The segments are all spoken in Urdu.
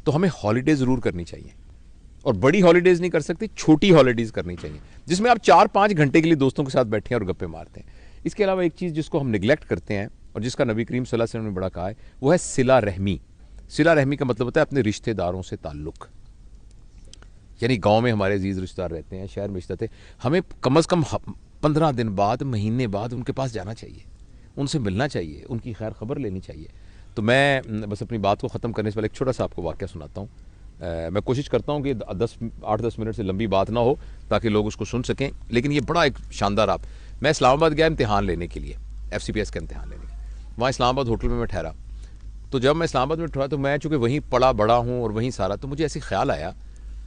تو ہمیں ہالیڈے ضرور کرنی چاہیے, اور بڑی ہالیڈیز نہیں کر سکتے, چھوٹی ہالیڈیز کرنی چاہیے جس میں آپ 4-5 گھنٹے کے لیے دوستوں کے ساتھ بیٹھیں اور گپے مارتے ہیں. اس کے علاوہ ایک چیز جس کو ہم نگلیکٹ کرتے ہیں اور جس کا نبی کریم صلی اللہ علیہ وسلم نے بڑا کہا ہے, وہ ہے صلہ رحمی. صلہ رحمی کا مطلب ہوتا ہے اپنے رشتہ داروں سے تعلق. یعنی گاؤں میں ہمارے عزیز رشتہ دار رہتے ہیں, شہر میں رشتہ تھے, ہمیں کم از کم 15 دن بعد, مہینے بعد ان کے پاس جانا چاہیے, ان سے ملنا چاہیے, ان کی خیر خبر لینی چاہیے. تو میں بس اپنی بات کو ختم کرنے سے پہلے ایک چھوٹا سا آپ کو واقعہ سناتا ہوں. میں کوشش کرتا ہوں کہ 8-10 منٹ سے لمبی بات نہ ہو تاکہ لوگ اس کو سن سکیں, لیکن یہ بڑا ایک شاندار. میں اسلام آباد گیا امتحان لینے کے لیے, FCPS کا امتحان لینے کے لیے. وہاں اسلام آباد ہوٹل میں ٹھہرا. تو جب میں اسلام آباد میں ٹھہرا تو میں چونکہ وہیں پڑا بڑا ہوں اور وہیں سارا, تو مجھے ایسے خیال آیا.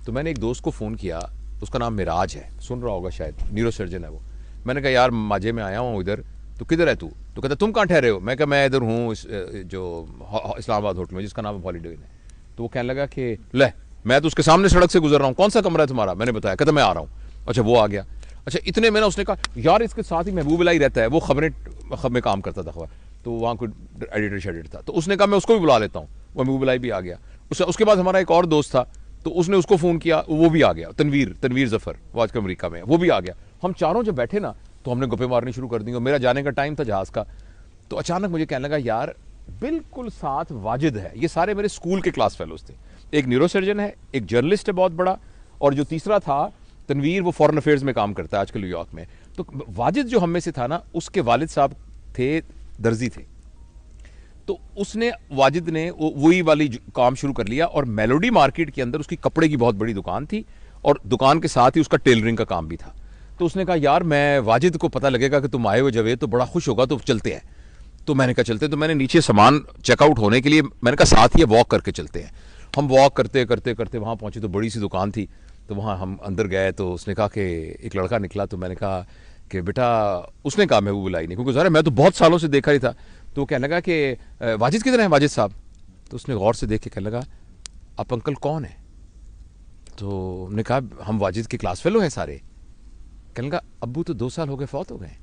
تو میں نے ایک دوست کو فون کیا, اس کا نام معراج ہے, سن رہا ہوگا شاید, نیورو سرجن ہے وہ. میں نے کہا یار ماجے میں آیا ہوں ادھر, تو کدھر ہے تو کہتا تم کہاں ٹھہرے ہو. میں کہا میں ادھر ہوں جو اسلام آباد ہوٹل میں جس کا نام ہالیڈے ہے. تو وہ کہنے لگا کہ لے میں تو اس کے سامنے سڑک سے گزر رہا ہوں, کون سا کمرہ ہے تمہارا. میں نے بتایا, کہتا میں آ رہا ہوں. اچھا وہ آ گیا. اچھا اتنے میں نا اس نے کہا یار اس کے ساتھ ہی محبوب الہی رہتا ہے, وہ خبریں میں کام کرتا تھا, تو وہاں کوئی ایڈیٹر شیڈیٹر تھا. تو اس نے کہا میں اس کو بھی بلا لیتا ہوں. وہ محبوب الہی بھی آ گیا. اس کے بعد ہمارا ایک اور دوست تھا, تو اس نے اس کو فون کیا, وہ بھی آ گیا. تنویر ظفر, وہ آج کل امریکہ میں ہے, وہ بھی آ گیا. ہم چاروں جب بیٹھے نا تو ہم نے گپے مارنی شروع کر دی, اور میرا جانے کا ٹائم تھا جہاز کا. تو اچانک مجھے کہنے لگا یار بالکل ساتھ واجد ہے. یہ سارے میرے اسکول کے کلاس فیلوز تھے. ایک نیورو سرجن ہے, ایک جرنلسٹ ہے بہت بڑا, اور جو تیسرا تھا تنویر, وہ فورن افیئرز میں کام کرتا ہے آج کل نیو یارک میں. تو واجد جو ہم میں سے تھا نا, اس کے والد صاحب تھے درزی تھے. تو اس نے واجد نے وہی والی کام شروع کر لیا, اور میلوڈی مارکیٹ کے اندر اس کی کپڑے کی بہت بڑی دکان تھی, اور دکان کے ساتھ ہی اس کا ٹیلرنگ کا کام بھی تھا. تو اس نے کہا یار میں واجد کو پتہ لگے گا کہ تم آئے ہو جوید, تو بڑا خوش ہوگا, تو چلتے ہیں. تو میں نے کہا چلتے. تو میں نے نیچے سامان چیک آؤٹ ہونے کے لیے میں نے کہا ساتھ ہی واک کر کے چلتے ہیں. ہم واک کرتے کرتے کرتے وہاں پہنچے تو بڑی سی دکان تھی. تو وہاں ہم اندر گئے, تو اس نے کہا کہ ایک لڑکا نکلا. تو میں نے کہا کہ بیٹا, اس نے کہا محبوب الہی نے, کیونکہ ظاہر میں تو بہت سالوں سے دیکھا ہی تھا. تو وہ کہنے لگا کہ واجد کدھر ہیں واجد صاحب. تو اس نے غور سے دیکھ کے کہنے لگا آپ انکل کون ہیں. تو ہم نے کہا ہم واجد کے کلاس فیلو ہیں سارے. کہنے لگا ابو تو 2 سال ہو گئے فوت ہو گئے.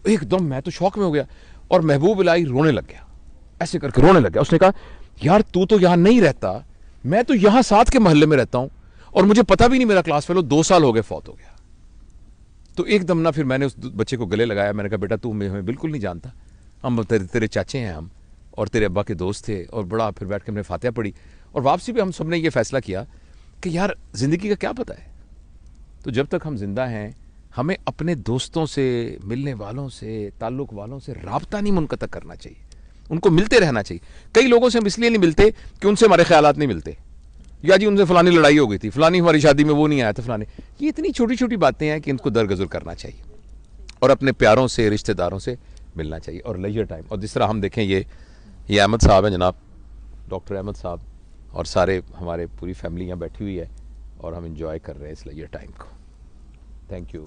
ایک دم میں تو شوق میں ہو گیا, اور محبوب الہی رونے لگ گیا, ایسے کر کے رونے لگ گیا. اس نے کہا یار تو یہاں نہیں رہتا, میں تو یہاں ساتھ کے محلے میں رہتا ہوں, اور مجھے پتا بھی نہیں میرا کلاس فیلو 2 سال ہو گئے فوت ہو گیا. تو ایک دم نا پھر میں نے اس بچے کو گلے لگایا. میں نے کہا بیٹا تو ہمیں بالکل نہیں جانتا, ہم تیرے چاچے ہیں ہم, اور تیرے ابا کے دوست تھے. اور بڑا پھر بیٹھ کے ہم نے فاتحہ پڑھی, اور واپسی پہ ہم سب نے یہ فیصلہ کیا کہ یار زندگی کا کیا پتہ ہے. تو جب تک ہم زندہ ہیں ہمیں اپنے دوستوں سے, ملنے والوں سے, تعلق والوں سے رابطہ نہیں منقطع کرنا چاہیے, ان کو ملتے رہنا چاہیے. کئی لوگوں سے ہم اس لیے نہیں ملتے کہ ان سے ہمارے خیالات نہیں ملتے, یا جی ان سے فلانی لڑائی ہو گئی تھی, فلانی ہماری شادی میں وہ نہیں آیا تھا, فلانی. یہ اتنی چھوٹی چھوٹی باتیں ہیں کہ ان کو درگزر کرنا چاہیے, اور اپنے پیاروں سے, رشتہ داروں سے ملنا چاہیے. اور لیجر ٹائم, اور جس طرح ہم دیکھیں یہ احمد صاحب ہیں جناب, ڈاکٹر احمد صاحب, اور سارے ہمارے پوری فیملی یہاں بیٹھی ہوئی ہے, اور ہم انجوائے کر رہے ہیں اس لیجر ٹائم کو. Thank you.